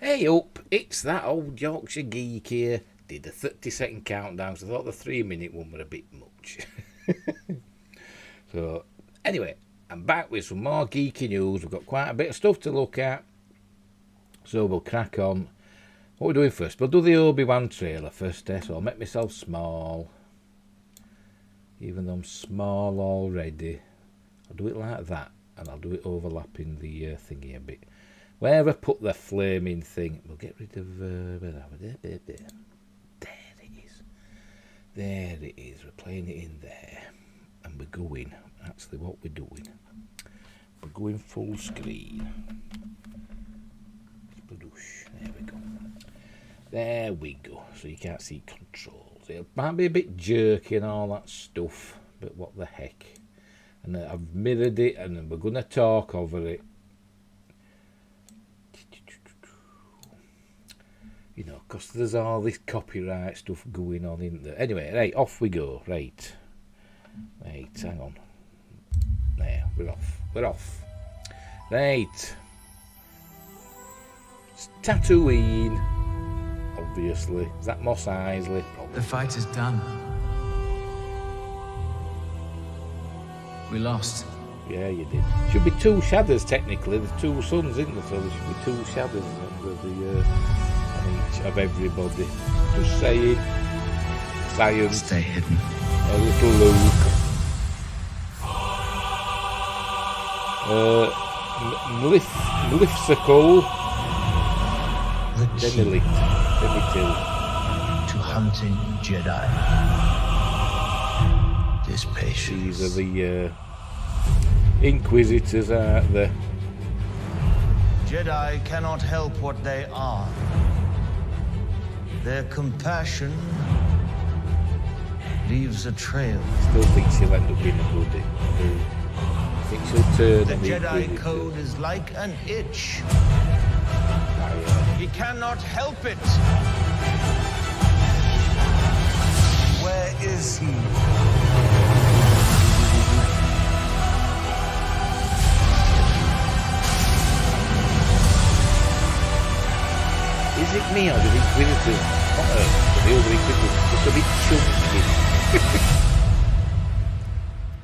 Hey up, it's that old Yorkshire geek here. Did a 30-second countdown, so I thought the 3-minute one were a bit much. So, anyway, I'm back with some more geeky news. We've got quite a bit of stuff to look at, so we'll crack on. What we're doing first, we'll do the Obi-Wan trailer first, so I'll make myself small. Even though I'm small already, I'll do it like that, and I'll do it overlapping the thingy a bit. Where I put the flaming thing, we'll get rid of... there it is. There it is. We're playing it in there. And we're going. Actually, what we're doing. We're going full screen. There we go. There we go. So you can't see controls. It might be a bit jerky and all that stuff. But what the heck. And I've mirrored it and we're going to talk over it. You know, because there's all this copyright stuff going on in there. Anyway, right, off we go. Right, hang on. There, we're off. Right. It's Tatooine, obviously. Is that Mos Eisley? Probably. The fight is done. We lost. Yeah, you did. Should be two shadows, technically. There's two suns, isn't there? So there should be two shadows on each of everybody. Just saying. Science. Stay hidden. A little Luke. Mlifsicle. The key Demitil. to hunting Jedi is patience. These are the Inquisitors, aren't they? Jedi cannot help what they are. Their compassion leaves a trail. Still think she'll end up being a goodie. I think she'll turn The and Jedi code is like an itch. He cannot help it. Where is he? Is it me or the Inquisitors? Not her, but the other Inquisitors. Just a bit chunky.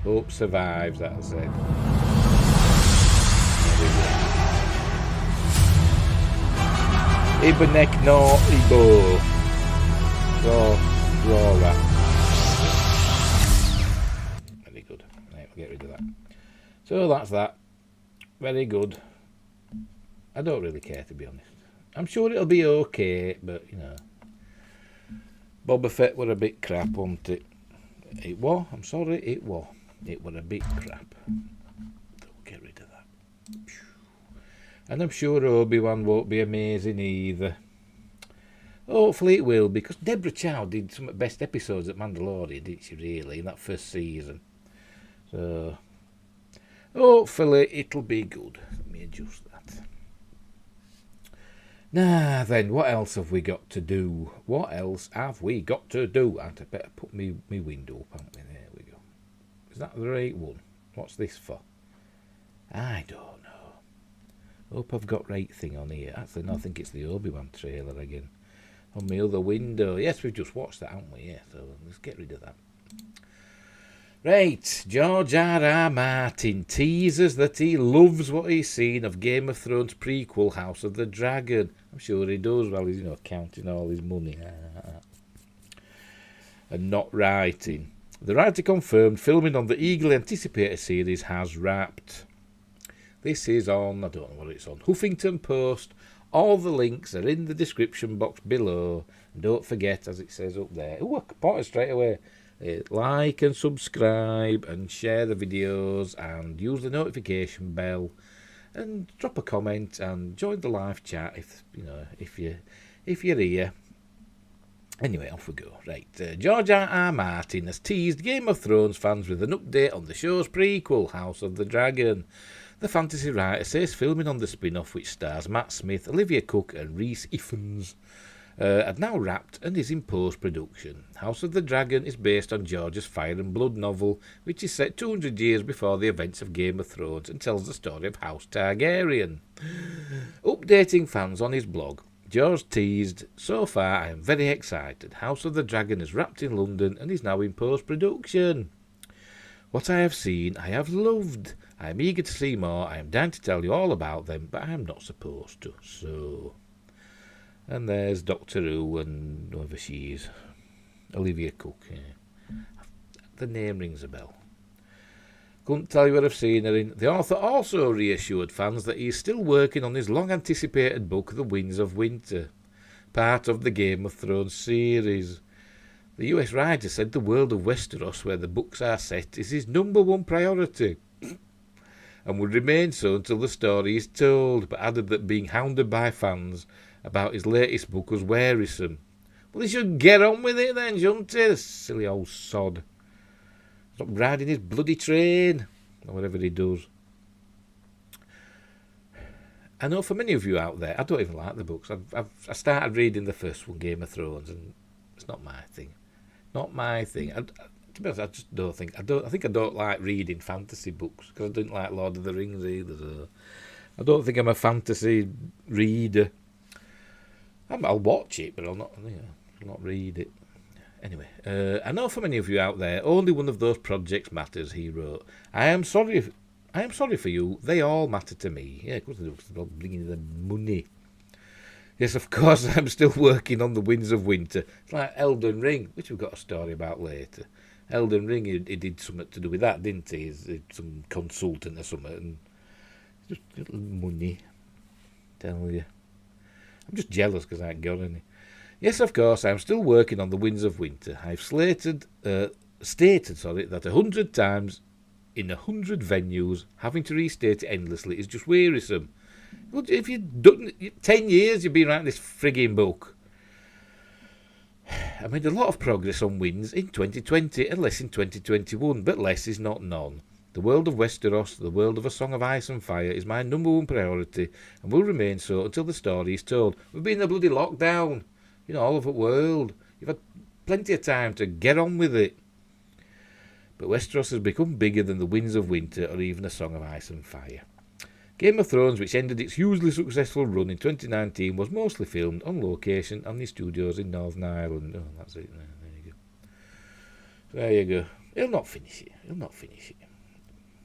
Hope survives, that I said. Ibanek no Ibo. Draw that. Very good. Right, we'll get rid of that. So that's that. Very good. I don't really care, to be honest. I'm sure it'll be okay, but, you know. Boba Fett were a bit crap, wasn't it? It was. I'm sorry, it was. It were a bit crap. Don't get rid of that. And I'm sure Obi-Wan won't be amazing either. Hopefully it will, because Deborah Chow did some of the best episodes at Mandalorian, didn't she, really, in that first season. So, hopefully it'll be good. Let me adjust that. Now then, what else have we got to do? What else have we got to do? I'd better put me window up, haven't we? There we go. Is that the right one? What's this for? I don't know. Hope I've got right thing on here. Actually, no, I think it's the Obi-Wan trailer again. On my other window. Yes, we've just watched that, haven't we? Yeah, so let's get rid of that. Right, George R.R. Martin teases that he loves what he's seen of Game of Thrones prequel House of the Dragon. I'm sure he does while he's, counting all his money. And not writing. The writer confirmed filming on the eagerly anticipated series has wrapped. This is on, I don't know what it's on, Huffington Post. All the links are in the description box below. And don't forget, as it says up there, I put it straight away. Like and subscribe and share the videos and use the notification bell and drop a comment and join the live chat if you're here. Anyway, off we go. Right, George R.R. Martin has teased Game of Thrones fans with an update on the show's prequel, House of the Dragon. The fantasy writer says filming on the spin-off, which stars Matt Smith, Olivia Cook and Rhys Ifans, had now wrapped and is in post-production. House of the Dragon is based on George's Fire and Blood novel, which is set 200 years before the events of Game of Thrones and tells the story of House Targaryen. Updating fans on his blog, George teased, "So far I am very excited. House of the Dragon is wrapped in London and is now in post-production. What I have seen, I have loved. I am eager to see more. I am dying to tell you all about them, but I am not supposed to, so..." And there's Doctor Who and whoever she is. Olivia Cook. Yeah. The name rings a bell. Couldn't tell you what I've seen her in. The author also reassured fans that he is still working on his long-anticipated book, The Winds of Winter, part of the Game of Thrones series. The US writer said the world of Westeros, where the books are set, is his #1 priority and would remain so until the story is told, but added that being hounded by fans about his latest book was wearisome. Well, he should get on with it then, shouldn't he? The silly old sod. Stop riding his bloody train, or whatever he does. I know for many of you out there, I don't even like the books. I started reading the first one, Game of Thrones, and it's not my thing. Not my thing. To be honest, I just don't think. I think I don't like reading fantasy books because I didn't like Lord of the Rings either. So I don't think I'm a fantasy reader. I'll watch it, but I'll not read it. Anyway, I know for many of you out there, only one of those projects matters. He wrote, I am sorry for you. They all matter to me. Yeah, of course they do. They're all bringing the money. Yes, of course, I'm still working on The Winds of Winter. It's like Elden Ring, which we've got a story about later. Elden Ring, he did something to do with that, didn't he? He's some consultant or something. And just little money, tell you. I'm just jealous because I ain't got any. Yes, of course, I'm still working on The Winds of Winter. I've stated that 100 times in 100 venues, having to restate it endlessly is just wearisome. Well, if you'd done 10 years, you'd be writing this frigging book. I made a lot of progress on Winds in 2020 and less in 2021, but less is not none. The world of Westeros, the world of A Song of Ice and Fire, is my #1 priority and will remain so until the story is told. We've been in a bloody lockdown, all over the world. You've had plenty of time to get on with it. But Westeros has become bigger than The Winds of Winter or even A Song of Ice and Fire. Game of Thrones, which ended its hugely successful run in 2019, was mostly filmed on location on the studios in Northern Ireland. Oh, that's it. There you go. There you go. He'll not finish it.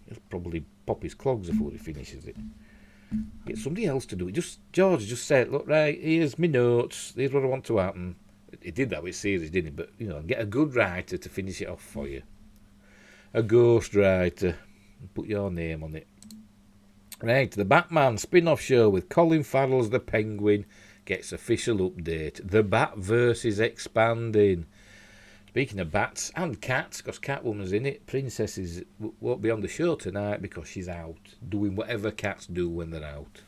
He'll probably pop his clogs before he finishes it. Get somebody else to do it. George just said, look, right, here's my notes. Here's what I want to happen. He did that with series, didn't he? But, get a good writer to finish it off for you. A ghost writer. Put your name on it. Right, the Batman spin-off show with Colin Farrell's The Penguin gets official update. The Batverse is expanding. Speaking of bats and cats, because Catwoman's in it, Princess won't be on the show tonight because she's out, doing whatever cats do when they're out.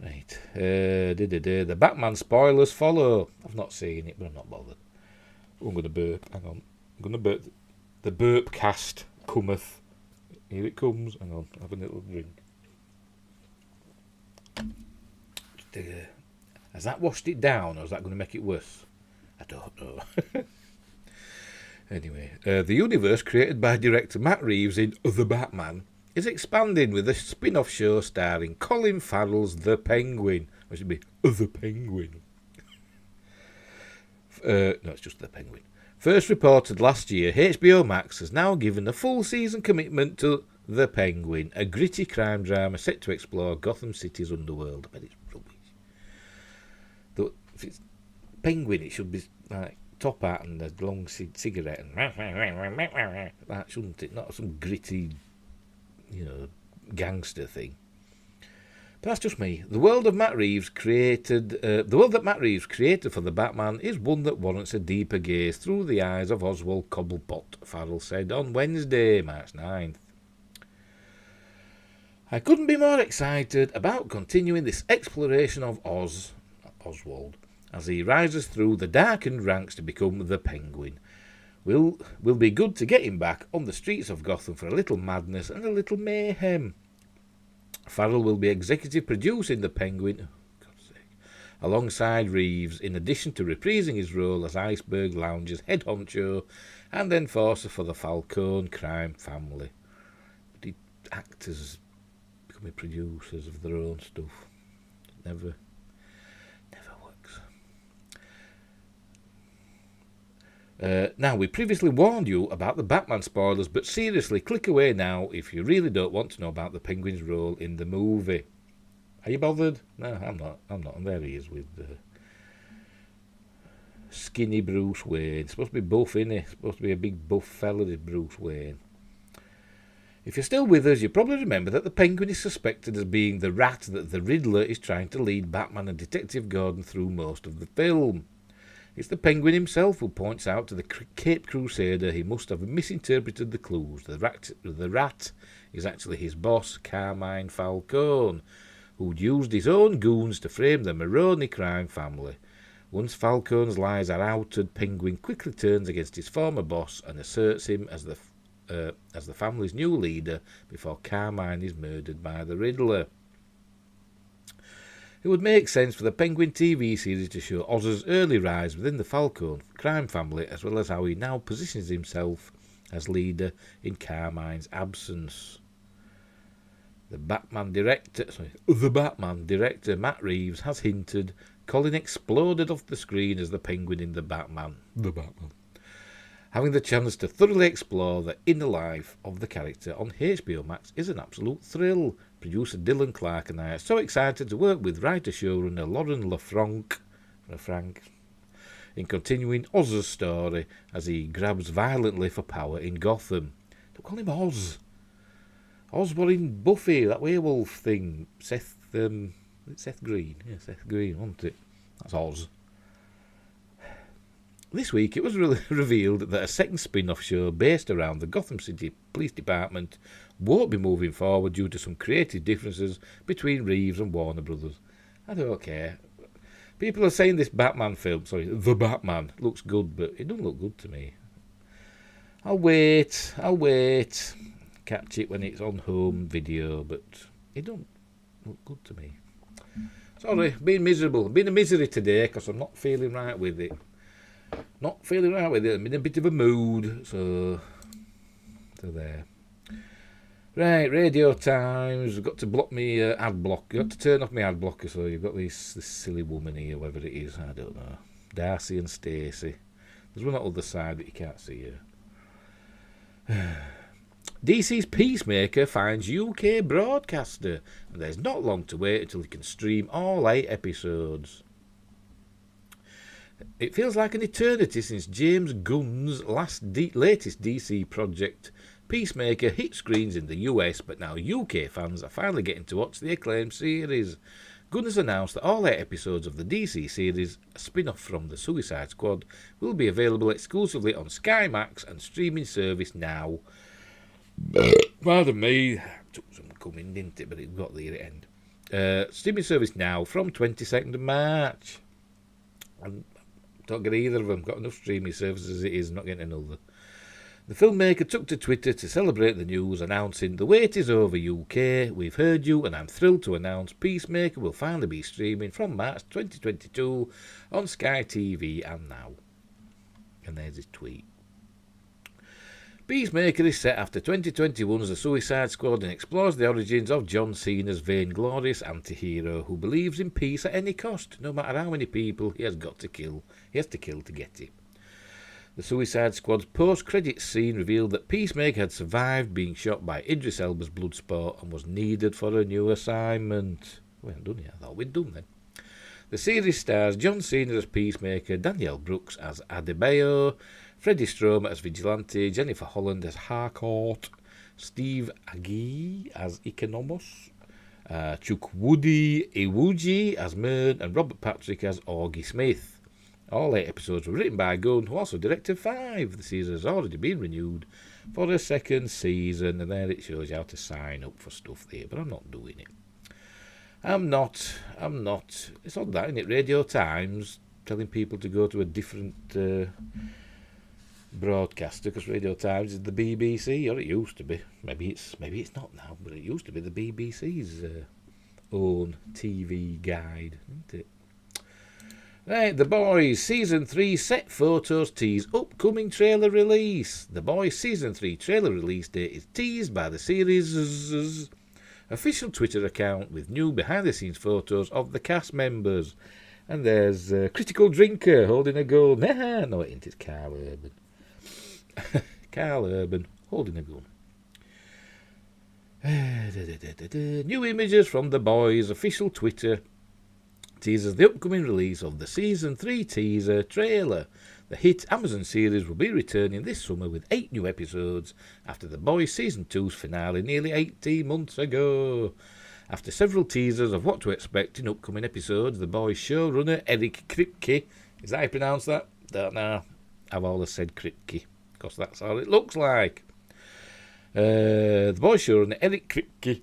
Right, the Batman spoilers follow. I've not seen it, but I'm not bothered. I'm going to burp, hang on. I'm going to burp. The burp cast cometh. Here it comes. Hang on, have a little drink. Has that washed it down, or is that going to make it worse? I don't know. Anyway, the universe created by director Matt Reeves in The Batman is expanding with a spin-off show starring Colin Farrell's The Penguin, which would be The Penguin. No, it's just The Penguin. First reported last year, HBO Max has now given a full season commitment to The Penguin, a gritty crime drama set to explore Gotham City's underworld. But it's rubbish. Though, if it's Penguin, it should be like top hat and a long cigarette and that, shouldn't it? Not some gritty, gangster thing. But that's just me. The world that Matt Reeves created for the Batman is one that warrants a deeper gaze through the eyes of Oswald Cobblepot, Farrell said on Wednesday, March 9th. I couldn't be more excited about continuing this exploration of Oswald, as he rises through the darkened ranks to become the Penguin. Will be good to get him back on the streets of Gotham for a little madness and a little mayhem. Farrell will be executive producing The Penguin, alongside Reeves, in addition to reprising his role as Iceberg Lounge's head honcho and enforcer for the Falcone crime family. Did actors becoming producers of their own stuff? Never works. Now, we previously warned you about the Batman spoilers, but seriously, click away now if you really don't want to know about the Penguin's role in the movie. Are you bothered? No, I'm not. And there he is with skinny Bruce Wayne. Supposed to be buff, innit? Supposed to be a big buff fella, this Bruce Wayne. If you're still with us, you probably remember that the Penguin is suspected as being the rat that the Riddler is trying to lead Batman and Detective Gordon through most of the film. It's the Penguin himself who points out to the Cape Crusader he must have misinterpreted the clues. The rat is actually his boss, Carmine Falcone, who'd used his own goons to frame the Maroni crime family. Once Falcone's lies are outed, Penguin quickly turns against his former boss and asserts him as the family's new leader before Carmine is murdered by the Riddler. It would make sense for the Penguin TV series to show Oz's early rise within the Falcone crime family, as well as how he now positions himself as leader in Carmine's absence. The Batman director, Matt Reeves, has hinted Colin exploded off the screen as the Penguin in The Batman. Having the chance to thoroughly explore the inner life of the character on HBO Max is an absolute thrill. Producer Dylan Clark and I are so excited to work with writer-showrunner Lauren LaFranc in continuing Oz's story as he grabs violently for power in Gotham. Don't call him Oz. Oz were in Buffy, that werewolf thing. Seth Green. Yeah, Seth Green, wasn't it? That's Oz. This week it was revealed that a second spin-off show based around the Gotham City Police Department won't be moving forward due to some creative differences between Reeves and Warner Brothers. I don't care. People are saying this Batman film, The Batman, looks good, but it doesn't look good to me. I'll wait. Catch it when it's on home video, but it don't look good to me. Sorry, being miserable. Been a misery today because I'm not feeling right with it. I'm in a bit of a mood, so there. Right, Radio Times. I've got to block me ad block. You've got to turn off my ad blocker, so you've got this silly woman here, whoever it is, I don't know. Darcy and Stacey. There's one on the other side that you can't see here. DC's Peacemaker finds UK broadcaster, and there's not long to wait until he can stream all 8 episodes. It feels like an eternity since James Gunn's latest DC project, Peacemaker, hit screens in the US, but now UK fans are finally getting to watch the acclaimed series. Gunn has announced that all 8 episodes of the DC series, a spin-off from the Suicide Squad, will be available exclusively on Sky Max and streaming service now. Pardon me, took some coming, didn't it? But it got there at the end. Streaming service now from 22nd of March. And don't get either of them. Got enough streaming services as it is, not getting another. The filmmaker took to Twitter to celebrate the news, announcing, "The wait is over, UK. We've heard you, and I'm thrilled to announce Peacemaker will finally be streaming from March 2022 on Sky TV and Now." And there's his tweet. Peacemaker is set after 2021's The Suicide Squad and explores the origins of John Cena's vainglorious anti-hero who believes in peace at any cost, no matter how many people he has to kill to get it. The Suicide Squad's post-credits scene revealed that Peacemaker had survived being shot by Idris Elba's Bloodsport and was needed for a new assignment. We haven't done it, I thought we'd done then. The series stars John Cena as Peacemaker, Danielle Brooks as Adebayo, Freddie Stroma as Vigilante, Jennifer Holland as Harcourt, Steve Agee as Economos, Chukwudi Iwuji as Mern, and Robert Patrick as Augie Smith. All 8 episodes were written by Gunn, who also directed 5. The season has already been renewed for a second season, and there it shows you how to sign up for stuff there, but I'm not doing it. I'm not. It's on that, isn't it? Radio Times telling people to go to a different broadcaster, because Radio Times is the BBC, or it used to be. Maybe it's not now, but it used to be the BBC's own TV guide, isn't it? Right, The Boys Season 3 set photos tease upcoming trailer release. The Boys Season 3 trailer release date is teased by the series' official Twitter account with new behind-the-scenes photos of the cast members. And there's Critical Drinker holding a gun. No, it ain't. It's Carl Urban. Carl Urban holding a gun. New images from The Boys' official Twitter teases the upcoming release of the Season 3 teaser trailer. The hit Amazon series will be returning this summer with 8 new episodes after The Boys Season 2's finale nearly 18 months ago. After several teasers of what to expect in upcoming episodes, The Boys showrunner Eric Kripke, is that how you pronounce that? Don't know. I've always said Kripke, because that's how it looks like. The Boys showrunner Eric Kripke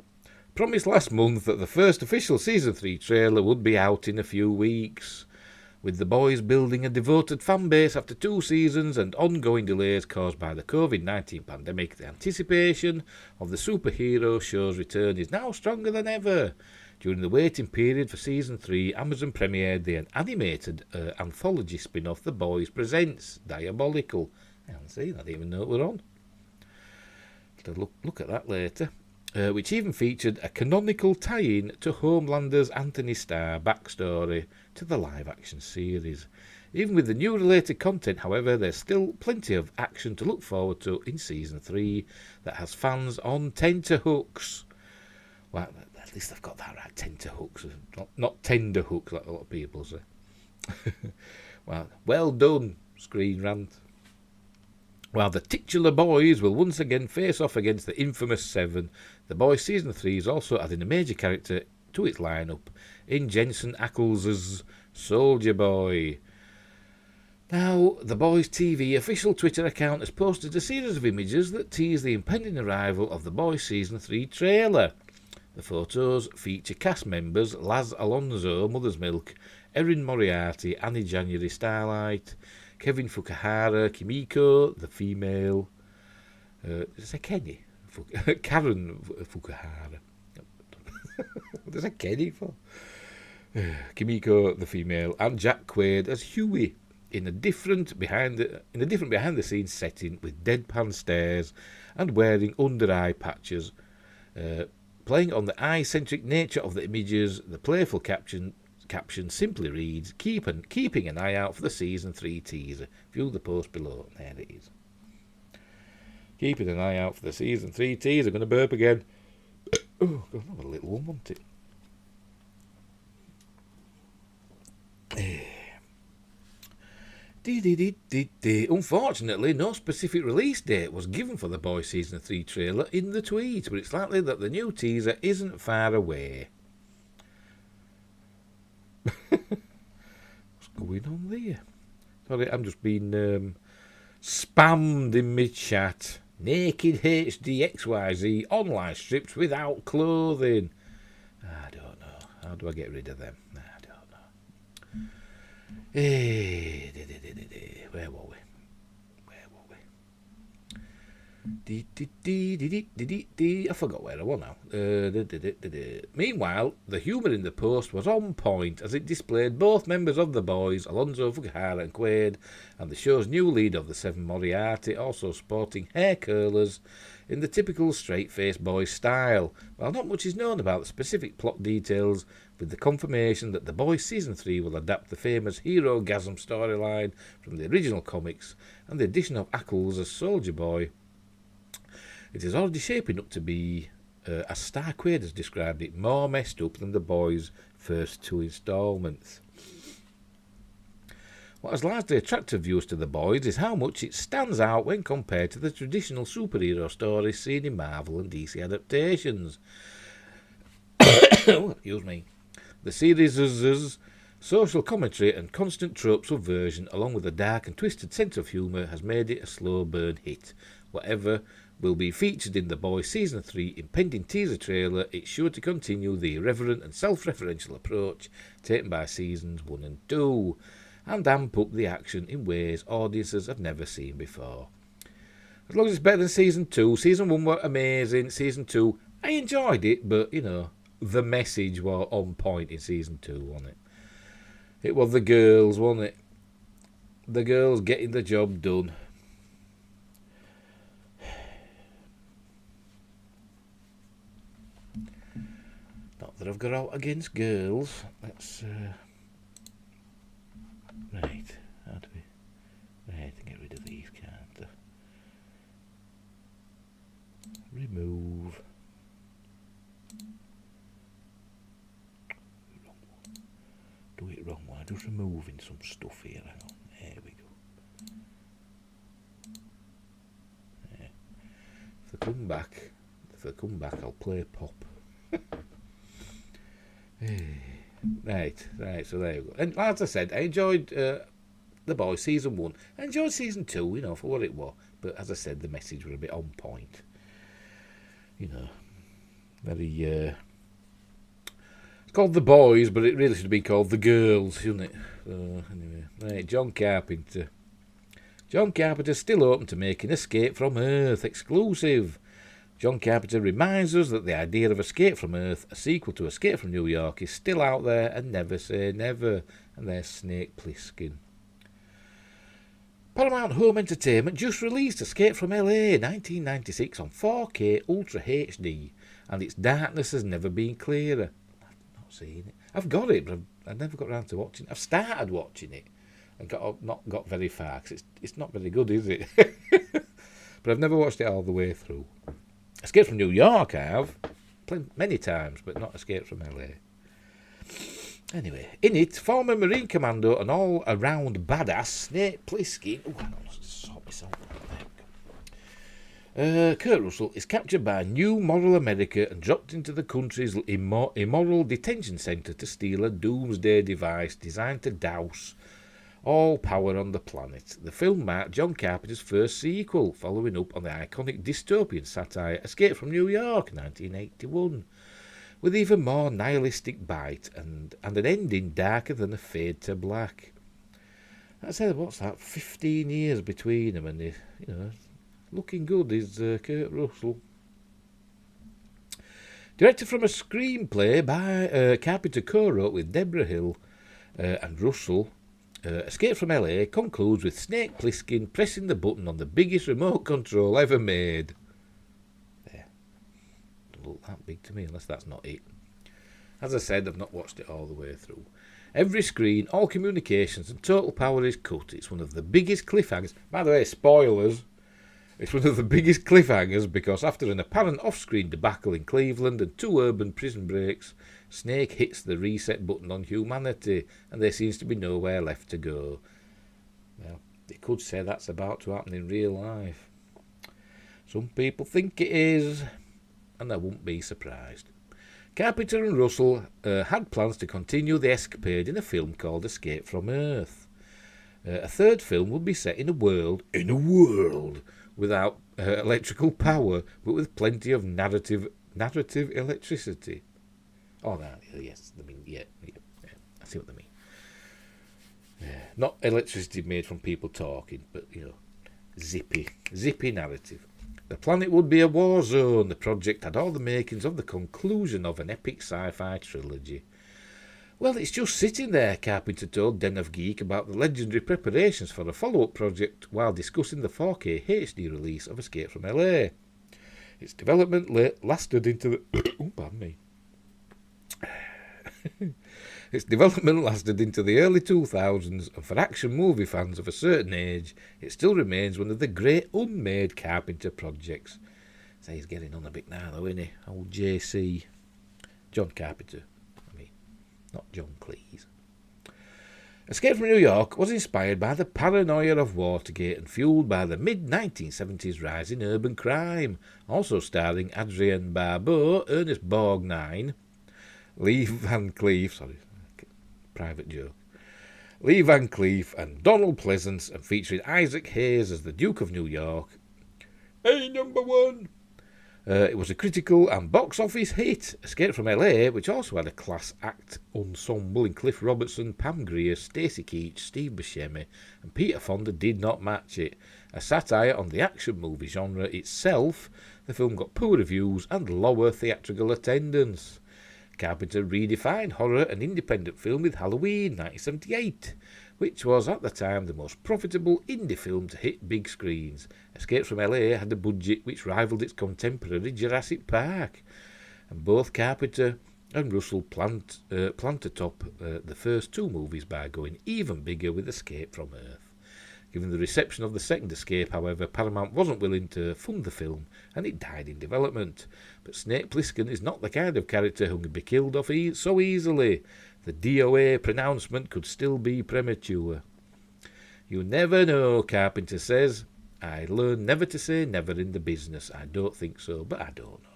promised last month that the first official Season 3 trailer would be out in a few weeks. With The Boys building a devoted fan base after 2 seasons and ongoing delays caused by the COVID-19 pandemic, the anticipation of the superhero show's return is now stronger than ever. During the waiting period for Season 3, Amazon premiered the animated anthology spin-off The Boys Presents Diabolical. I haven't seen that, I didn't even know it were on. Look at that later. Which even featured a canonical tie-in to Homelander's Anthony Starr backstory to the live-action series. Even with the new related content, however, there's still plenty of action to look forward to in Season 3 that has fans on tenterhooks. Well, at least I've got that right, tenterhooks, not tender hooks like a lot of people say. Well done, Screen Rant. While the titular boys will once again face off against the infamous Seven, The Boys Season 3 is also adding a major character to its lineup in Jensen Ackles' Soldier Boy. Now, The Boys TV official Twitter account has posted a series of images that tease the impending arrival of The Boys Season 3 trailer. The photos feature cast members Laz Alonso, Mother's Milk, Erin Moriarty, Annie January Starlight, Kevin Fukuhara, Kimiko, the female. Is it Kenny? Karen Fukuhara. What is that Kenny for? Kimiko, the female, and Jack Quaid as Huey in a different behind the scenes setting with deadpan stares and wearing under eye patches. Playing on the eye-centric nature of the images, the playful caption simply reads, keeping an eye out for the Season 3 teaser. View the post below. There it is. Keeping an eye out for the Season 3 teaser. Going to burp again. Oh, God, not a little one, wasn't it? Unfortunately, no specific release date was given for the Boys Season 3 trailer in the tweet, but it's likely that the new teaser isn't far away. What's going on there? Sorry, I'm just being spammed in mid-chat. Naked HD XYZ online strips without clothing. I don't know. How do I get rid of them? I don't know. Where were we? I forgot where I was now. Meanwhile, the humour in the post was on point as it displayed both members of the boys, Alonso, Fukuhara and Quaid, and the show's new lead of the Seven, Moriarty, also sporting hair curlers in the typical straight-faced boy style. While not much is known about the specific plot details, with the confirmation that The Boys Season 3 will adapt the famous hero-gasm storyline from the original comics, and the addition of Ackles as Soldier Boy, it is already shaping up to be, as Star Quaid has described it, more messed up than The Boys' first 2 instalments. What has largely attracted viewers to The Boys is how much it stands out when compared to the traditional superhero stories seen in Marvel and DC adaptations. Excuse me. The series' social commentary and constant trope subversion, along with a dark and twisted sense of humour, has made it a slow burn hit. Whatever will be featured in The Boys Season 3 impending teaser trailer, it's sure to continue the irreverent and self-referential approach taken by Seasons 1 and 2, and amp up the action in ways audiences have never seen before. As long as it's better than Season 2, Season 1 were amazing, Season 2, I enjoyed it, but, the message was on point in Season 2, wasn't it? It was the girls, wasn't it? The girls getting the job done. Not that I've got out against girls. Let's right. How do we? Right, get rid of these, can't I? Remove. Wrong one. Do it wrong one. I'm just removing some stuff here. Hang on. There we go. Yeah. If they come back, I'll play pop. Right. So there you go. And as I said, I enjoyed The Boys season 1. I enjoyed season 2, for what it was. But as I said, the message was a bit on point. Very. It's called The Boys, but it really should be called The Girls, shouldn't it? Anyway, right. John Carpenter. John Carpenter's still open to making Escape from Earth exclusive. John Carpenter reminds us that the idea of Escape from Earth, a sequel to Escape from New York, is still out there, and never say never. And there's Snake Plissken. Paramount Home Entertainment just released Escape from LA 1996 on 4K Ultra HD, and its darkness has never been clearer. I've not seen it. I've got it, but I've never got around to watching it. I've started watching it and not got very far, because it's not very good, is it? But I've never watched it all the way through. Escape from New York I have, many times, but not Escape from LA. Anyway, in it, former Marine Commando and all-around badass Snake Plissken. Oh, hang on, let's sort myself out. Kurt Russell is captured by New Moral America and dropped into the country's immoral detention centre to steal a doomsday device designed to douse all power on the planet. The film marked John Carpenter's first sequel, following up on the iconic dystopian satire Escape from New York, 1981, with even more nihilistic bite and an ending darker than a fade to black. I said, what's that? 15 years between them, and looking good is Kurt Russell. Directed from a screenplay by Carpenter co-wrote with Deborah Hill and Russell. Escape from LA concludes with Snake Plissken pressing the button on the biggest remote control ever made. There. Doesn't look that big to me, unless that's not it. As I said, I've not watched it all the way through. Every screen, all communications, and total power is cut. It's one of the biggest cliffhangers. By the way, spoilers. It's one of the biggest cliffhangers because after an apparent off-screen debacle in Cleveland and 2 urban prison breaks, Snake hits the reset button on humanity, and there seems to be nowhere left to go. Well, they could say that's about to happen in real life. Some people think it is, and I won't be surprised. Carpenter and Russell had plans to continue the escapade in a film called Escape from Earth. A third film would be set in a world without electrical power, but with plenty of narrative electricity. Oh, no, yes, yeah, I see what they mean. Not electricity made from people talking, but, zippy narrative. The planet would be a war zone. The project had all the makings of the conclusion of an epic sci-fi trilogy. Well, it's just sitting there, Carpenter told Den of Geek about the legendary preparations for a follow-up project while discussing the 4K HD release of Escape from LA. Its development lasted into the... oh, pardon me. Its development lasted into the early 2000s, and for action movie fans of a certain age, it still remains one of the great unmade Carpenter projects. So he's getting on a bit now, though, isn't he? Old JC. John Carpenter. Not John Cleese. Escape from New York was inspired by the paranoia of Watergate and fueled by the mid-1970s rise in urban crime, also starring Adrienne Barbeau, Ernest Borgnine, Lee Van Cleef, private joke, Lee Van Cleef and Donald Pleasance, and featuring Isaac Hayes as the Duke of New York. Hey, number one! It was a critical and box office hit. Escape from LA, which also had a class act ensemble in Cliff Robertson, Pam Grier, Stacey Keach, Steve Buscemi, and Peter Fonda, did not match it. A satire on the action movie genre itself, the film got poor reviews and lower theatrical attendance. Carpenter redefined horror and independent film with Halloween 1978, which was at the time the most profitable indie film to hit big screens. Escape from LA had a budget which rivaled its contemporary Jurassic Park, and both Carpenter and Russell planned to top the first two movies by going even bigger with Escape from Earth. Given the reception of the second Escape, however, Paramount wasn't willing to fund the film, and it died in development. But Snake Plissken is not the kind of character who can be killed off so easily. The DOA pronouncement could still be premature. You never know, Carpenter says. I learned never to say never in the business. I don't think so, but I don't know.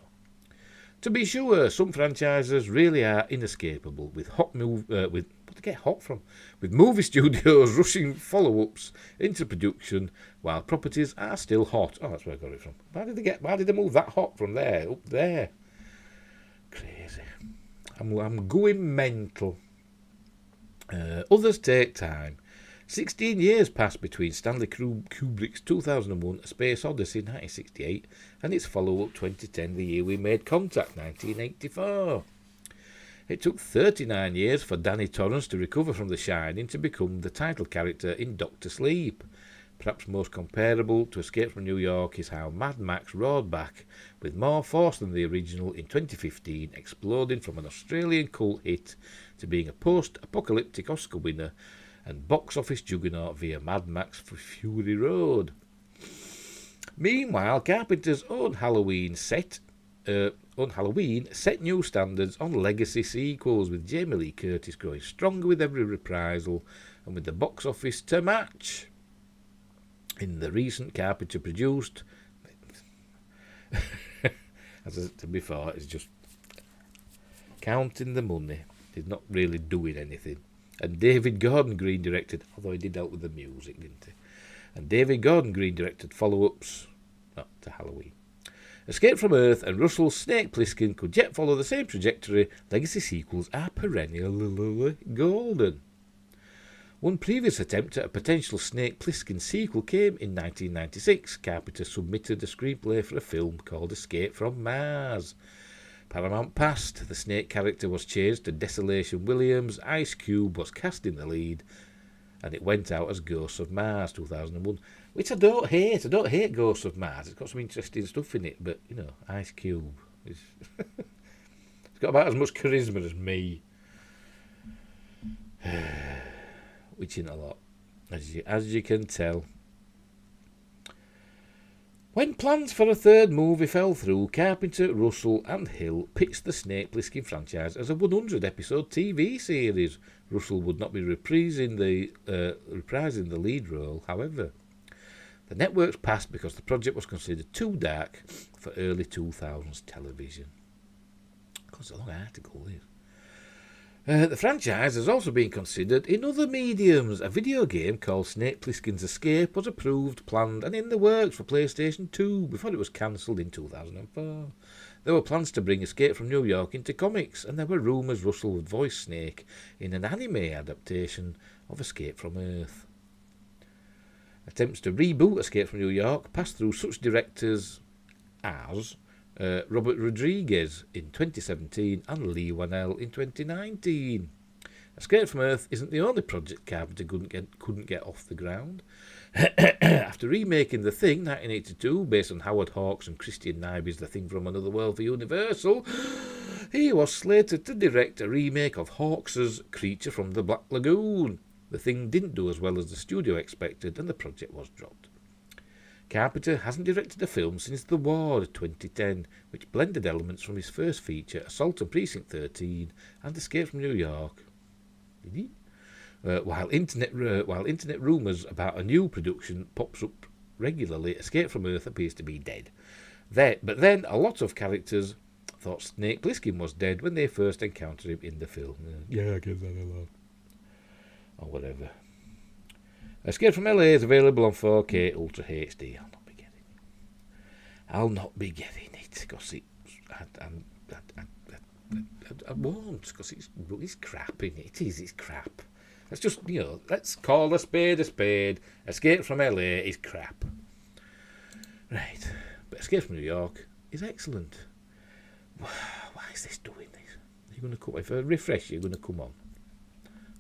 To be sure, some franchises really are inescapable, with movie studios rushing follow-ups into production while properties are still hot. Oh, that's where I got it from. Why did they move that hot from there up there? Crazy. I'm going mental. Others take time. 16 years passed between Stanley Kubrick's 2001 A Space Odyssey 1968 and its follow-up 2010, The Year We Made Contact 1984. It took 39 years for Danny Torrance to recover from The Shining to become the title character in Doctor Sleep. Perhaps most comparable to Escape from New York is how Mad Max roared back with more force than the original in 2015, exploding from an Australian cult hit to being a post-apocalyptic Oscar winner and box office juggernaut via Mad Max Fury Road. Meanwhile, Carpenter's own Halloween set new standards on legacy sequels, with Jamie Lee Curtis growing stronger with every reprisal and with the box office to match. In the recent Carpenter produced, as I said before, it's just counting the money. He's not really doing anything. And David Gordon Green directed, although he did help with the music, didn't he? And David Gordon Green directed follow-ups to Halloween. Escape from Earth and Russell's Snake Plissken could yet follow the same trajectory. Legacy sequels are perennially golden. One previous attempt at a potential Snake Plissken sequel came in 1996. Carpenter submitted a screenplay for a film called Escape from Mars. Paramount passed. The Snake character was changed to Desolation Williams. Ice Cube was cast in the lead, and it went out as Ghosts of Mars 2001, which I don't hate. I don't hate Ghosts of Mars. It's got some interesting stuff in it, but, you know, Ice Cube is... it's got about as much charisma as me. Which ain't a lot, as you can tell. When plans for a third movie fell through, Carpenter, Russell and Hill pitched the Snake Plissken franchise as a 100-episode TV series. Russell would not be reprising the lead role, however. The networks passed because the project was considered too dark for early 2000s television. It's a long article, this. The franchise has also been considered in other mediums. A video game called Snake Plissken's Escape was approved, planned and in the works for PlayStation 2 before it was cancelled in 2004. There were plans to bring Escape from New York into comics, and there were rumours Russell would voice Snake in an anime adaptation of Escape from Earth. Attempts to reboot Escape from New York passed through such directors as Robert Rodriguez in 2017 and Lee Whannell in 2019. Escape from Earth isn't the only project Carpenter couldn't get off the ground. After remaking The Thing 1982 based on Howard Hawks and Christian Nyby's The Thing from Another World for Universal, he was slated to direct a remake of Hawks's Creature from the Black Lagoon. The Thing didn't do as well as the studio expected and the project was dropped. Carpenter hasn't directed a film since The Ward 2010, which blended elements from his first feature, Assault on Precinct 13, and Escape from New York. Did he? While internet rumours about a new production pops up regularly, Escape from Earth appears to be dead. But then a lot of characters thought Snake Plissken was dead when they first encountered him in the film. Yeah, I guess that a lot. Or whatever. Escape from LA is available on 4K Ultra HD. I'll not be getting it because I won't, because it's crap in it. It's crap. Let's just, let's call a spade a spade. Escape from LA is crap. Right. But Escape from New York is excellent. Why is this doing this? You're going to come. If I refresh, you're going to come on.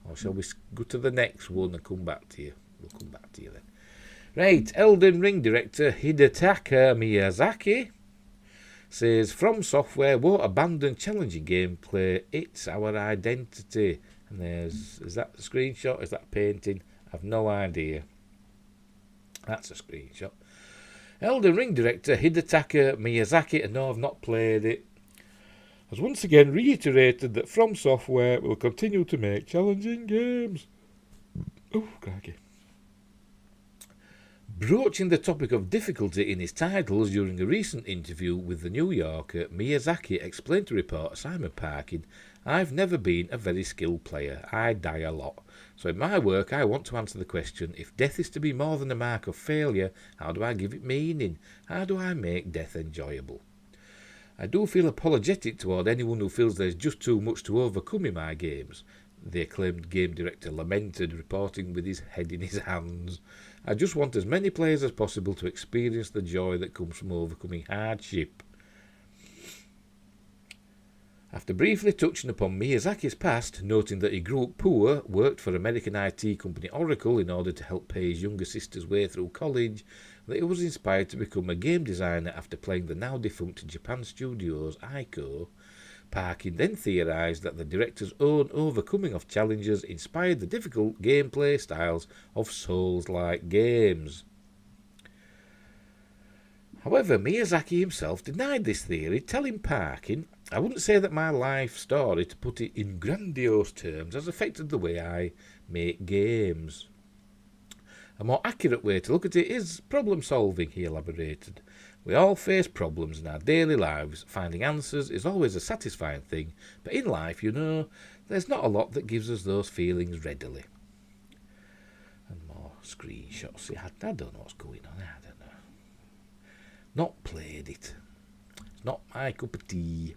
Or shall we go to the next one and come back to you? We'll come back to you then. Right, Elden Ring director Hidetaka Miyazaki says From Software won't abandon challenging gameplay. It's our identity. And is that the screenshot? Is that a painting? I've no idea. That's a screenshot. Elden Ring director Hidetaka Miyazaki, and no, I've not played it, has once again reiterated that From Software will continue to make challenging games. Oh, crikey. Broaching the topic of difficulty in his titles during a recent interview with the New Yorker, Miyazaki explained to reporter Simon Parkin, I've never been a very skilled player. I die a lot. So in my work, I want to answer the question, if death is to be more than a mark of failure, how do I give it meaning? How do I make death enjoyable? I do feel apologetic toward anyone who feels there's just too much to overcome in my games, the acclaimed game director lamented, reporting with his head in his hands. I just want as many players as possible to experience the joy that comes from overcoming hardship. After briefly touching upon Miyazaki's past, noting that he grew up poor, worked for American IT company Oracle in order to help pay his younger sister's way through college, that he was inspired to become a game designer after playing the now defunct Japan Studios Ico, Parkin then theorised that the director's own overcoming of challenges inspired the difficult gameplay styles of Souls-like games. However, Miyazaki himself denied this theory, telling Parkin, I wouldn't say that my life story, to put it in grandiose terms, has affected the way I make games. A more accurate way to look at it is problem solving, he elaborated. We all face problems in our daily lives. Finding answers is always a satisfying thing, but in life, you know, there's not a lot that gives us those feelings readily. And more screenshots. See, I don't know what's going on. I don't know. Not played it. It's not my cup of tea.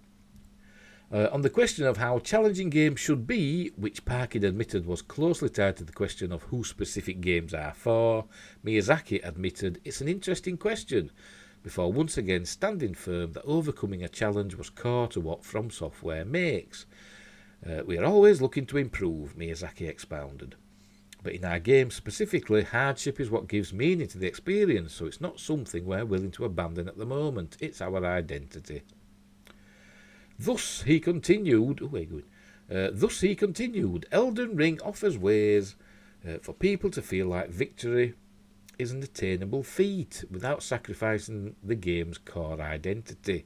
On the question of how challenging games should be, which Parkin admitted was closely tied to the question of who specific games are for, Miyazaki admitted it's an interesting question, before once again standing firm that overcoming a challenge was core to what From Software makes. We are always looking to improve, Miyazaki expounded. But in our games specifically, hardship is what gives meaning to the experience, so it's not something we're willing to abandon at the moment. It's our identity. Thus, he continued, Elden Ring offers ways for people to feel like victory is an attainable feat without sacrificing the game's core identity.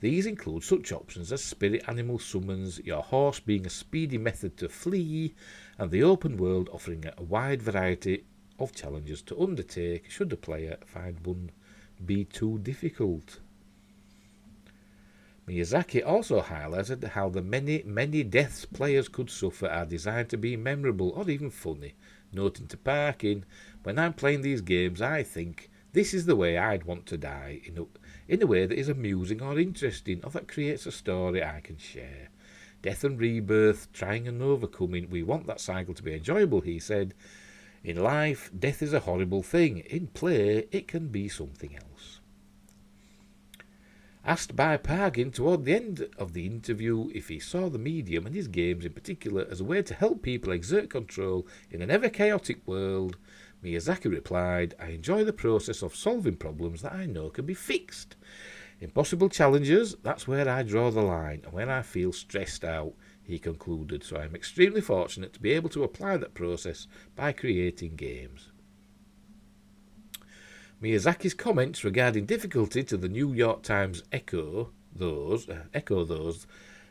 These include such options as spirit animal summons, your horse being a speedy method to flee, and the open world offering a wide variety of challenges to undertake should the player find one be too difficult. Miyazaki also highlighted how the many deaths players could suffer are designed to be memorable or even funny, noting to Parkin, when I'm playing these games I think, this is the way I'd want to die, in a way that is amusing or interesting, or that creates a story I can share. Death and rebirth, trying and overcoming, we want that cycle to be enjoyable, he said. In life, death is a horrible thing. In play, it can be something else. Asked by Parkin toward the end of the interview if he saw the medium and his games in particular as a way to help people exert control in an ever-chaotic world, Miyazaki replied, I enjoy the process of solving problems that I know can be fixed. Impossible challenges, that's where I draw the line, and when I feel stressed out, he concluded, so I am extremely fortunate to be able to apply that process by creating games. Miyazaki's comments regarding difficulty to the New York Times echo those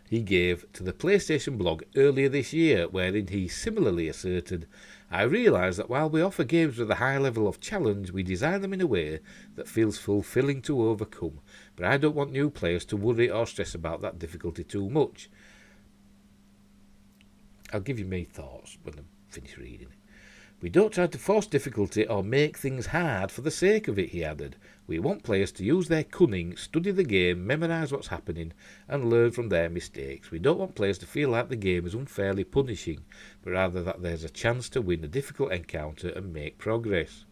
he gave to the PlayStation blog earlier this year, wherein he similarly asserted, I realise that while we offer games with a high level of challenge, we design them in a way that feels fulfilling to overcome, but I don't want new players to worry or stress about that difficulty too much. I'll give you my thoughts when I finish reading it. We don't try to force difficulty or make things hard for the sake of it, he added. We want players to use their cunning, study the game, memorise what's happening, and learn from their mistakes. We don't want players to feel like the game is unfairly punishing, but rather that there's a chance to win a difficult encounter and make progress.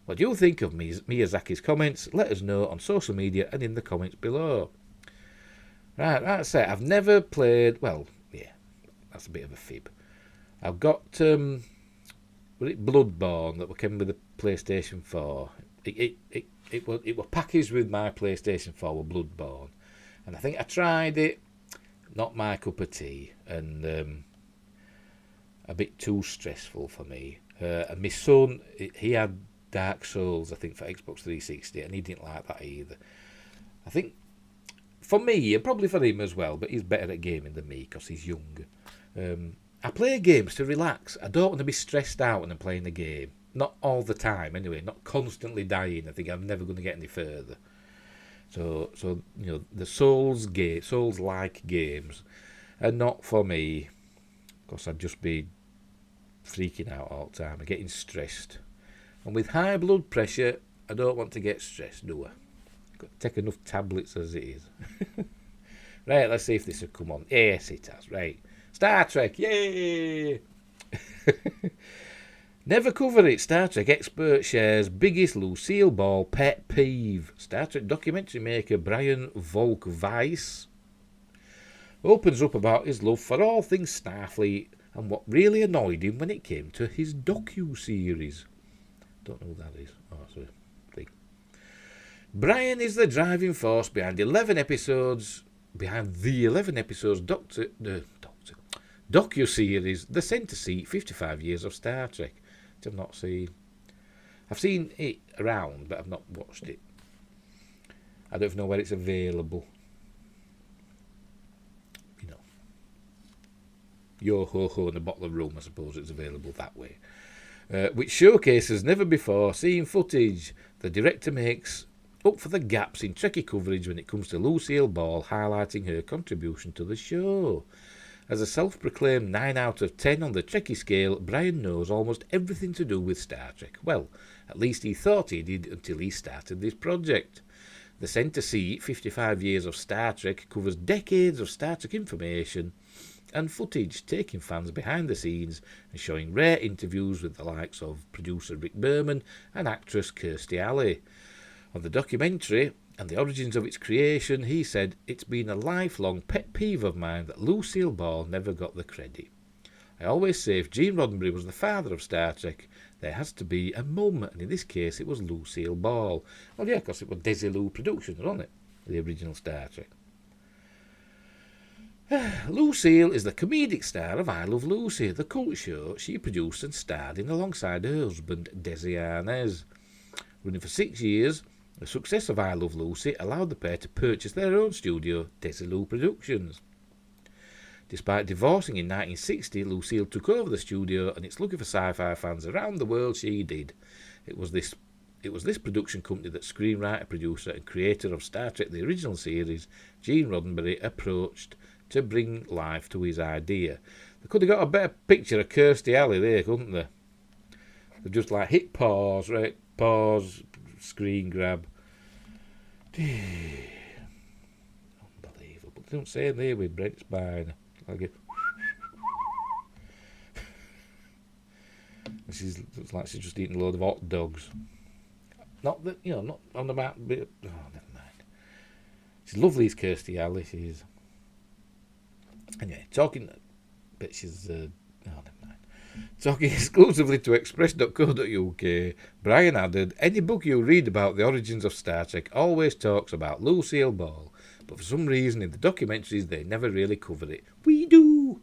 What do you think of Miyazaki's comments? Let us know on social media and in the comments below. Right, that's it. I've never played... Well, yeah, that's a bit of a fib. I've got... was it Bloodborne that came with the PlayStation 4? It was packaged with my PlayStation 4 with Bloodborne. And I think I tried it. Not my cup of tea. And a bit too stressful for me. And my son, he had Dark Souls, I think, for Xbox 360. And he didn't like that either. I think... For me, and probably for him as well, but he's better at gaming than me because he's younger. I play games to relax. I don't want to be stressed out when I'm playing a game. Not all the time, anyway. Not constantly dying. I think I'm never going to get any further. So the Souls-like games are not for me. Because I'd just be freaking out all the time. I'm getting stressed. And with high blood pressure, I don't want to get stressed, do I? Take enough tablets as it is. Right, let's see if this will come on. Yes, it has. Right. Star Trek, yay! Never cover it. Star Trek expert shares biggest Lucille Ball pet peeve. Star Trek documentary maker Brian Volk-Weiss opens up about his love for all things Starfleet and what really annoyed him when it came to his docu-series. Don't know who that is. Oh, sorry. Brian is the driving force behind the 11 episodes docu-series The Centre Seat 55 Years of Star Trek, which I've not seen. I've seen it around, but I've not watched it. I don't even know where it's available. You know, yo-ho-ho in a bottle of rum, I suppose it's available that way. Which showcases never before seen footage the director makes up for the gaps in Trekkie coverage when it comes to Lucille Ball, highlighting her contribution to the show. As a self-proclaimed 9 out of 10 on the Trekkie scale, Brian knows almost everything to do with Star Trek. Well, at least he thought he did until he started this project. The Centre Seat, 55 Years of Star Trek, covers decades of Star Trek information and footage, taking fans behind the scenes and showing rare interviews with the likes of producer Rick Berman and actress Kirstie Alley. On the documentary and the origins of its creation, he said, "It's been a lifelong pet peeve of mine that Lucille Ball never got the credit. I always say if Gene Roddenberry was the father of Star Trek, there has to be a mum, and in this case it was Lucille Ball." Well, yeah, because it was Desilu Productions, wasn't it? The original Star Trek. Lucille is the comedic star of I Love Lucy, the cult show she produced and starred in alongside her husband, Desi Arnaz. Running for 6 years, the success of I Love Lucy allowed the pair to purchase their own studio, Desilu Productions. Despite divorcing in 1960, Lucille took over the studio, and it's lucky for sci-fi fans around the world she did. It was this production company that screenwriter, producer, and creator of Star Trek the original series, Gene Roddenberry, approached to bring life to his idea. They could have got a better picture of Kirstie Alley there, couldn't they? They just like hit pause, right? Pause, screen grab. Unbelievable. They don't say there with Brent Spiner. Like it. Looks like she's just eating a load of hot dogs. Not that, not on the map. Oh, never mind. She's lovely as Kirstie Alley. She is. Anyway, talking exclusively to express.co.uk, Brian added, "Any book you read about the origins of Star Trek always talks about Lucille Ball, but for some reason in the documentaries they never really cover it. We do.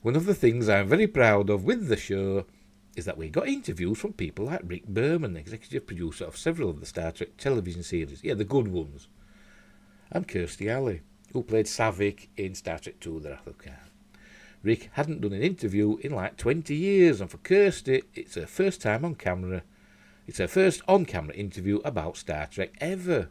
One of the things I'm very proud of with the show is that we got interviews from people like Rick Berman, executive producer of several of the Star Trek television series, the good ones, and Kirstie Alley, who played Savick in Star Trek II, The Wrath of Khan. Rick hadn't done an interview in like 20 years, and for Kirstie, it's her first time on camera. It's her first on-camera interview about Star Trek ever.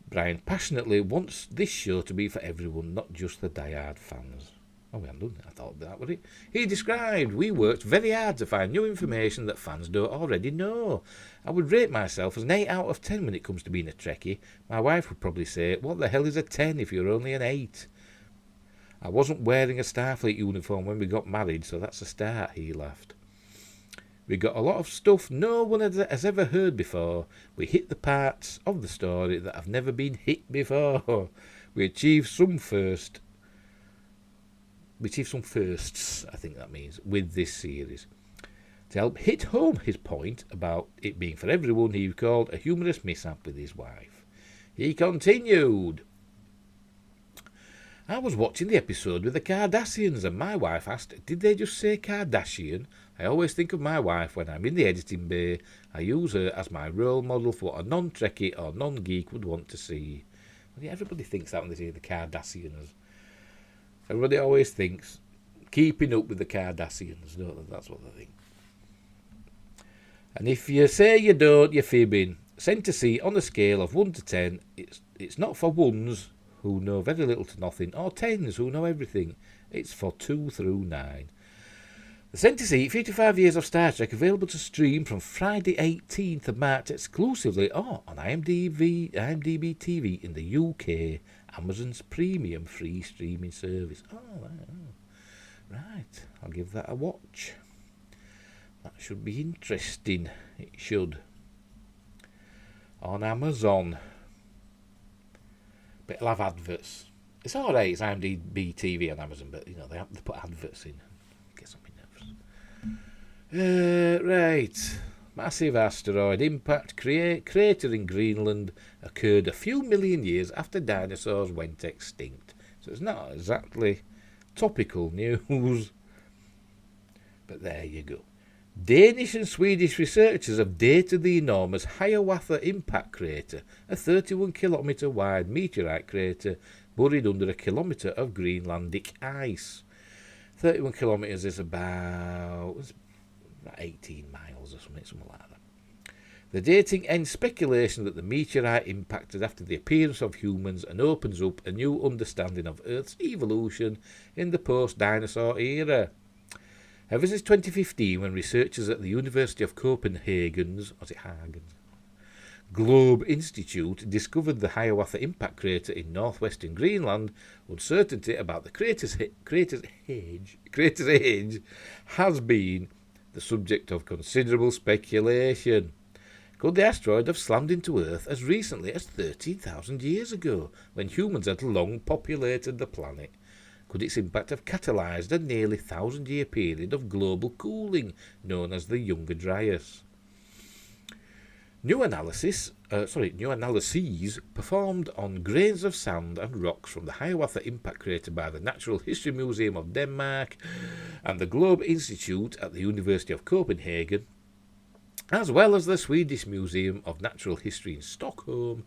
Brian passionately wants this show to be for everyone, not just the diehard fans." Oh, we haven't done that. I thought that was it. He described, "We worked very hard to find new information that fans don't already know. I would rate myself as an 8 out of 10 when it comes to being a Trekkie. My wife would probably say, what the hell is a 10 if you're only an 8? I wasn't wearing a Starfleet uniform when we got married, so that's a start," he laughed. We got a lot of stuff no one has ever heard before. We hit the parts of the story that have never been hit before. We achieved some firsts, I think that means, with this series. To help hit home his point about it being for everyone, he recalled a humorous mishap with his wife. He continued, I was watching the episode with the Kardashians and my wife asked, did they just say Kardashian? I always think of my wife when I'm in the editing bay. I use her as my role model for what a non-Trekkie or non-geek would want to see. Well, yeah, everybody thinks that when they say the Kardashians. Everybody always thinks keeping up with the Kardashians, don't they? That's what they think. And if you say you don't, you're fibbing. Sent to see on a scale of 1 to 10, it's not for ones who know very little to nothing, or 10s who know everything. It's for 2 through 9. The Sent to See 55 Years of Star Trek available to stream from Friday 18th of March exclusively on IMDb TV in the UK, Amazon's premium free streaming service. Oh, right. I'll give that a watch. That should be interesting. It should. On Amazon. But it'll have adverts. It's alright, it's IMDb TV on Amazon, but you know, they put adverts in. Gets on my nerves. Right. Massive asteroid impact crater in Greenland occurred a few million years after dinosaurs went extinct. So it's not exactly topical news. But there you go. Danish and Swedish researchers have dated the enormous Hiawatha impact crater, a 31-kilometre wide meteorite crater buried under a kilometre of Greenlandic ice. 31 kilometres is about 18 miles or something like that. The dating ends speculation that the meteorite impacted after the appearance of humans and opens up a new understanding of Earth's evolution in the post-dinosaur era. Ever since 2015, when researchers at the University of Copenhagen's Globe Institute discovered the Hiawatha impact crater in northwestern Greenland, uncertainty about the crater's age has been the subject of considerable speculation. Could the asteroid have slammed into Earth as recently as 13,000 years ago, when humans had long populated the planet? Could its impact have catalysed a nearly 1,000-year period of global cooling known as the Younger Dryas? New analyses performed on grains of sand and rocks from the Hiawatha impact crater by the Natural History Museum of Denmark and the Globe Institute at the University of Copenhagen, as well as the Swedish Museum of Natural History in Stockholm,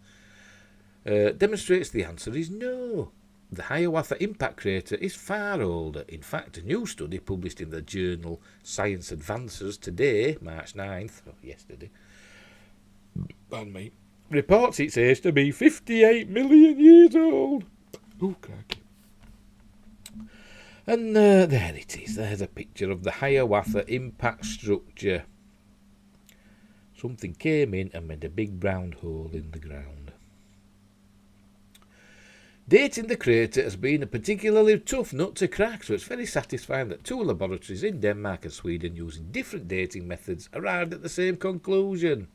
demonstrates the answer is no. The Hiawatha impact crater is far older. In fact, a new study published in the journal Science Advances today, March 9th, yesterday, reports its age to be 58 million years old. Oh, crikey. And there it is. There's a picture of the Hiawatha impact structure. Something came in and made a big brown hole in the ground. Dating the crater has been a particularly tough nut to crack, so it's very satisfying that two laboratories in Denmark and Sweden using different dating methods arrived at the same conclusion.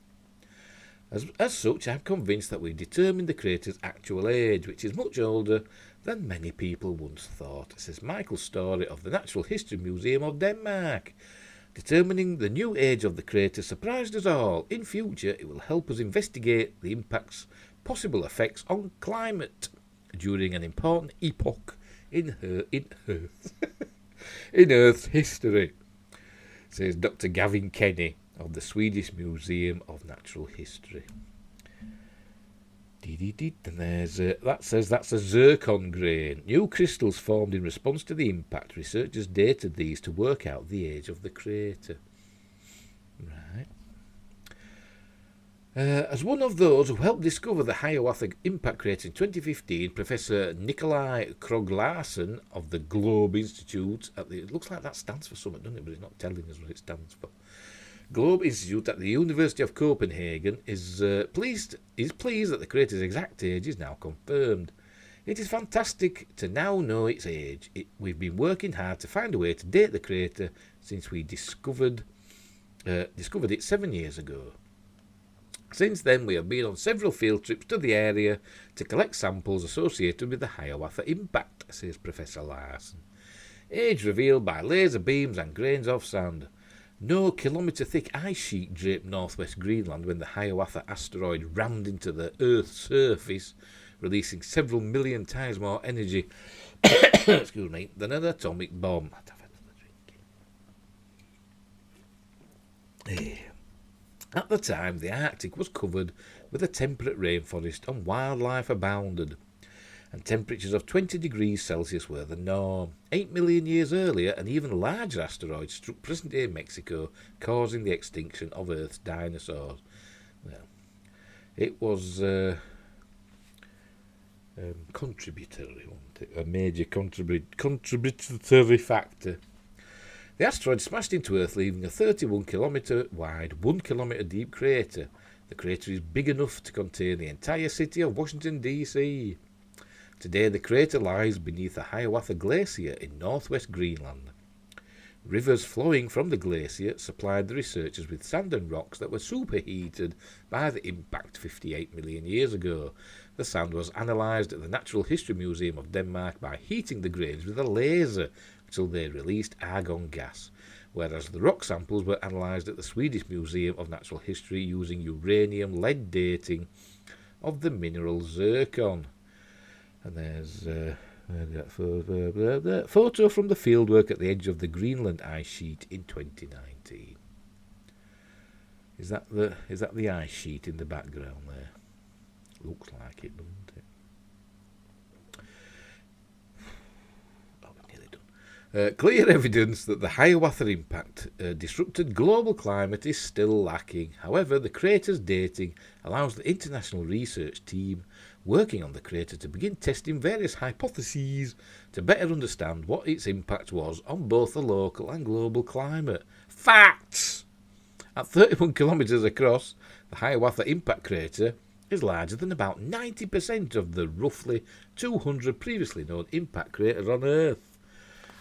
As such, I'm convinced that we determined the crater's actual age, which is much older than many people once thought, says Michael Story of the Natural History Museum of Denmark. Determining the new age of the crater surprised us all. In future, it will help us investigate the impact's possible effects on climate during an important epoch in Earth's history, says Dr. Gavin Kenny of the Swedish Museum of Natural History. And that says that's a zircon grain. New crystals formed in response to the impact. Researchers dated these to work out the age of the crater. Right. As one of those who helped discover the Hiawatha impact crater in 2015, Professor Nikolai Krog-Larsen of the Globe Institute it looks like that stands for something, doesn't it? But it's not telling us what it stands for. Globe Institute at the University of Copenhagen is pleased that the crater's exact age is now confirmed. It is fantastic to now know its age. We've been working hard to find a way to date the crater since we discovered discovered it 7 years ago. Since then, we have been on several field trips to the area to collect samples associated with the Hiawatha impact, says Professor Larson. Age revealed by laser beams and grains of sand. No kilometre-thick ice sheet draped northwest Greenland when the Hiawatha asteroid rammed into the Earth's surface, releasing several million times more energy excuse me, than an atomic bomb. I'd have another drink. At the time, the Arctic was covered with a temperate rainforest and wildlife abounded, and temperatures of 20 degrees Celsius were the norm. 8 million years earlier, an even larger asteroid struck present-day Mexico, causing the extinction of Earth's dinosaurs. Well, it was contributory, wasn't it? A major contributory factor. The asteroid smashed into Earth, leaving a 31 kilometre wide, 1 kilometre deep crater. The crater is big enough to contain the entire city of Washington, D.C. Today, the crater lies beneath the Hiawatha Glacier in northwest Greenland. Rivers flowing from the glacier supplied the researchers with sand and rocks that were superheated by the impact 58 million years ago. The sand was analysed at the Natural History Museum of Denmark by heating the grains with a laser until they released argon gas, whereas the rock samples were analysed at the Swedish Museum of Natural History using uranium-lead dating of the mineral zircon. And there's a photo from the fieldwork at the edge of the Greenland ice sheet in 2019. Is that the ice sheet in the background there? Looks like it, doesn't it? Clear evidence that the Hiawatha impact disrupted global climate is still lacking. However, the crater's dating allows the international research team working on the crater to begin testing various hypotheses to better understand what its impact was on both the local and global climate. Facts! At 31 kilometres across, the Hiawatha impact crater is larger than about 90% of the roughly 200 previously known impact craters on Earth.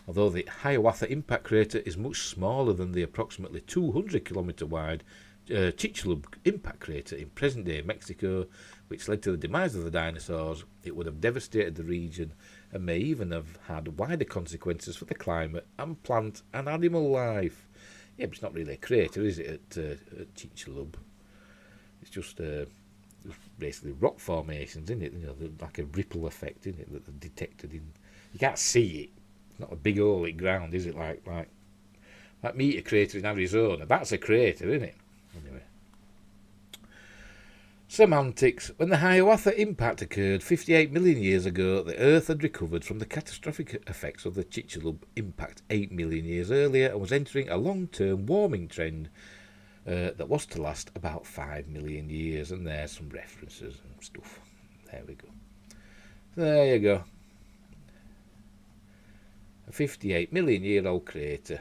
Although the Hiawatha impact crater is much smaller than the approximately 200 kilometre wide Chicxulub impact crater in present-day Mexico, which led to the demise of the dinosaurs, it would have devastated the region and may even have had wider consequences for the climate and plant and animal life. Yeah, but it's not really a crater, is it, at Chicxulub? It's just basically rock formations, isn't it? You know, like a ripple effect, isn't it, that they've detected in... You can't see it. It's not a big hole in ground, is it? Like Meteor Crater in Arizona. That's a crater, isn't it? Anyway. Semantics. When the Hiawatha impact occurred 58 million years ago, the Earth had recovered from the catastrophic effects of the Chicxulub impact 8 million years earlier and was entering a long-term warming trend that was to last about 5 million years. And there's some references and stuff. There we go. There you go. A 58 million year old crater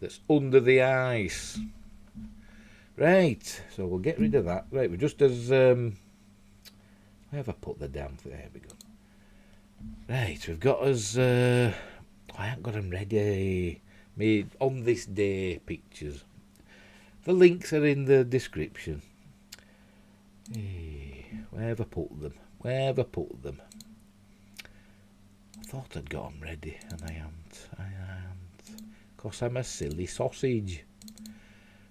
that's under the ice. Right, so we'll get rid of that. Right, we're just as... where have I put the damn thing? There we go. Right, we've got us... I haven't got them ready. Made on this day pictures. The links are in the description. Where have I put them? Where have I put them? I thought I'd got them ready, and I haven't. Because I'm a silly sausage.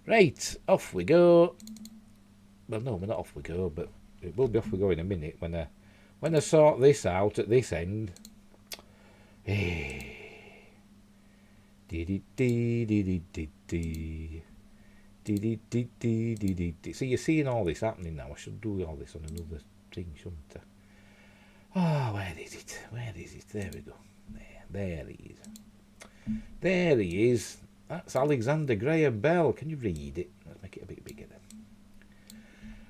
Right, off we go. Well, no, we're not off we go, but it will be off we go in a minute when I sort this out at this end. See, you're seeing all this happening now. I should do all this on another thing, shouldn't I? Oh, where is it? Where is it? There we go. There he is. There he is. That's Alexander Graham Bell. Can you read it? Let's make it a bit bigger then.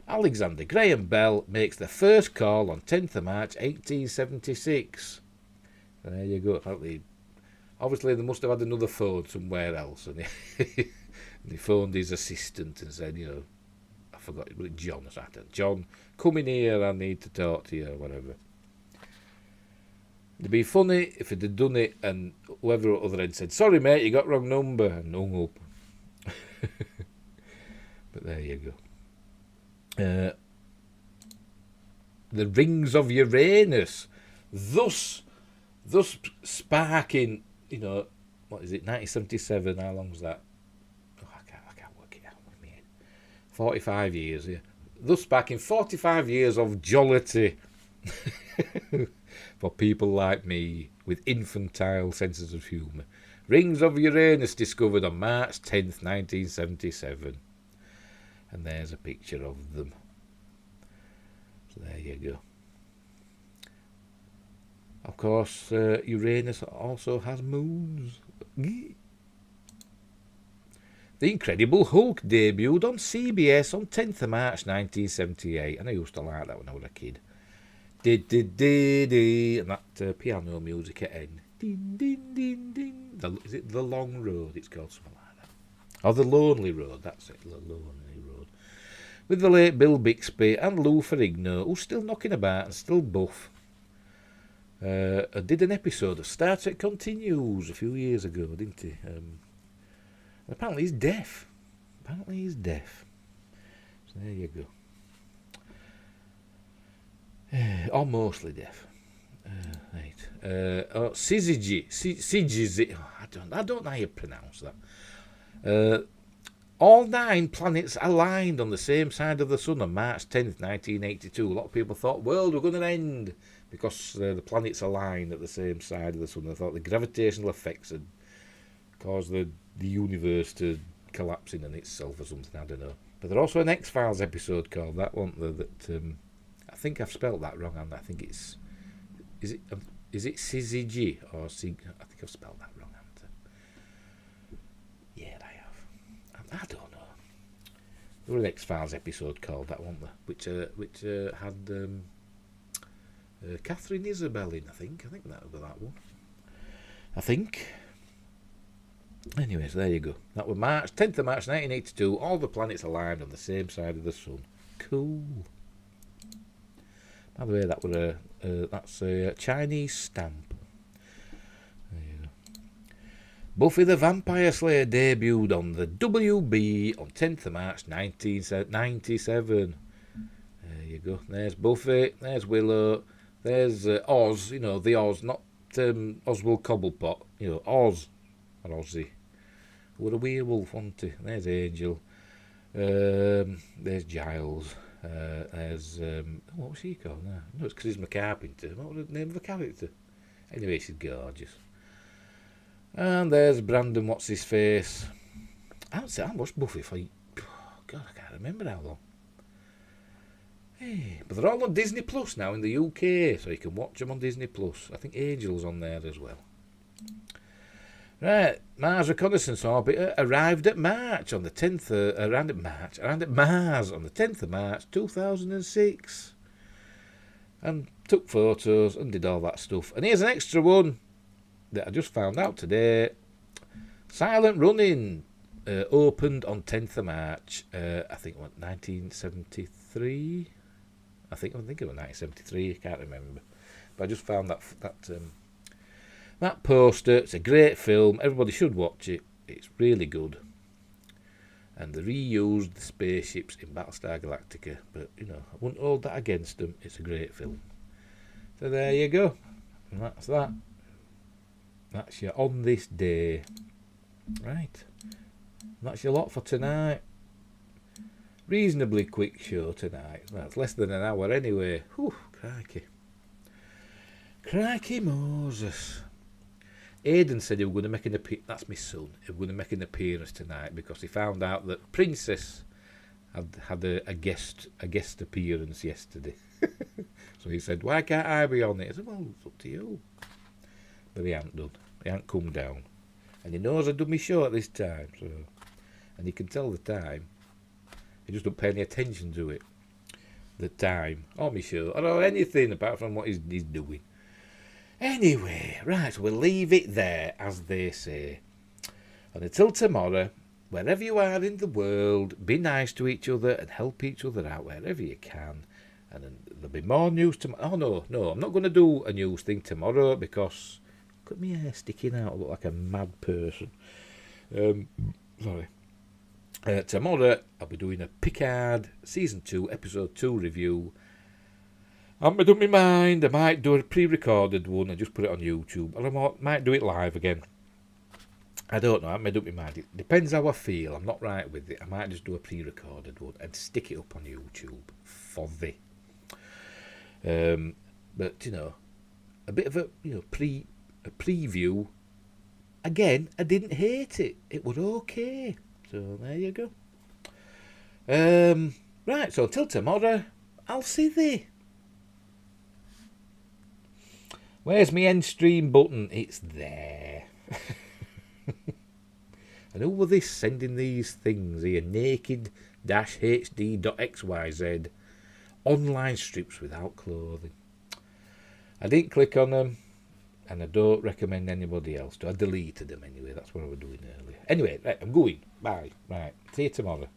Alexander Graham Bell makes the first call on 10th of March 1876. There you go. Obviously, they must have had another phone somewhere else. And he phoned his assistant and said, you know, I forgot, it was John. John, come in here, I need to talk to you, or whatever. It'd be funny if it had done it and whoever at the other end said, sorry mate, you got wrong number, and hung up. But there you go. The rings of Uranus, thus sparking, what is it, 1977, how long was that? Oh, I can't work it out with me. 45 years, yeah. Thus sparking 45 years of jollity for people like me with infantile senses of humour. Rings of Uranus discovered on March 10th, 1977. And there's a picture of them. So there you go. Of course, Uranus also has moons. The Incredible Hulk debuted on CBS on 10th of March 1978, and I used to like that when I was a kid. And that piano music at end. Din, din, din, din. Is it The Long Road? It's called something like that. Or The Lonely Road, that's it, The Lonely Road. With the late Bill Bixby and Lou Ferrigno, who's still knocking about and still buff. I did an episode of Star Trek Continues a few years ago, didn't he? Apparently he's deaf. So there you go. Or mostly deaf. Right. Syzygy. I don't know how you pronounce that. All 9 planets aligned on the same side of the sun on March 10th, 1982. A lot of people thought world were going to end because the planets aligned at the same side of the sun. They thought the gravitational effects had caused the universe to collapse in on itself or something. I don't know. But there's also an X-Files episode called that one that I think I've spelt that wrong, and I think it's is it Syzygy or Sig? I think I've spelled that wrong. Yeah, I have. I don't know. There was an X-Files episode called that one, which had Catherine Isabel in. I think that was that one. I think. Anyways, there you go. That was 10th of March 1982. All the planets aligned on the same side of the sun. Cool. By the way, that's a Chinese stamp. There you go. Buffy the Vampire Slayer debuted on the WB on 10th of March 1997. There you go. There's Buffy. There's Willow. There's Oz. The Oz, not Oswald Cobblepot. Oz. Or Ozzy. What a werewolf, wasn't he? There's Angel. There's Giles. There's what was she called now? No, it's Charisma Carpenter. What was the name of the character? Anyway, she's gorgeous. And there's Brandon. What's his face? I watched Buffy for God, I can't remember how long. Hey, but they're all on Disney Plus now in the UK, so you can watch them on Disney Plus. I think Angel's on there as well. Right, Mars Reconnaissance Orbiter arrived at Mars on the 10th of March 2006, and took photos and did all that stuff. And here's an extra one that I just found out today. Silent Running opened on 10th of March. I think 1973. I think it was 1973. I can't remember, but I just found that poster. It's a great film. Everybody should watch it. It's really good. And they reused the spaceships in Battlestar Galactica. But, I wouldn't hold that against them. It's a great film. So there you go. And that's that. That's your On This Day. Right. And that's your lot for tonight. Reasonably quick show tonight. Well, it's less than an hour anyway. Whew, crikey. Crikey Moses. Aidan said he was going to make an appearance. That's my son. He was going to make an appearance tonight because he found out that Princess had a guest appearance yesterday. So he said, "Why can't I be on it?" I said, "Well, it's up to you." But he hadn't done. He hadn't come down, and he knows I've done my show at this time. So, and he can tell the time. He just don't pay any attention to it. The time on my show or anything apart from what he's doing. Anyway, right, we'll leave it there, as they say. And until tomorrow, wherever you are in the world, be nice to each other and help each other out wherever you can. And then there'll be more news tomorrow. Oh, no, I'm not going to do a news thing tomorrow because look at my hair sticking out. I look like a mad person. Sorry. Tomorrow I'll be doing a Picard Season 2, Episode 2 review. I haven't made up my mind. I might do a pre-recorded one and just put it on YouTube. Or I might do it live again. I don't know. I haven't made up my mind. It depends how I feel. I'm not right with it. I might just do a pre-recorded one and stick it up on YouTube for thee. But, a bit of a preview. Again, I didn't hate it. It was okay. So there you go. Right, so until tomorrow, I'll see thee. Where's my end stream button? It's there. And who were this sending these things here? Naked-hd.xyz. Online strips without clothing. I didn't click on them. And I don't recommend anybody else to. I deleted them anyway. That's what I was doing earlier. Anyway, right, I'm going. Bye. Right. See you tomorrow.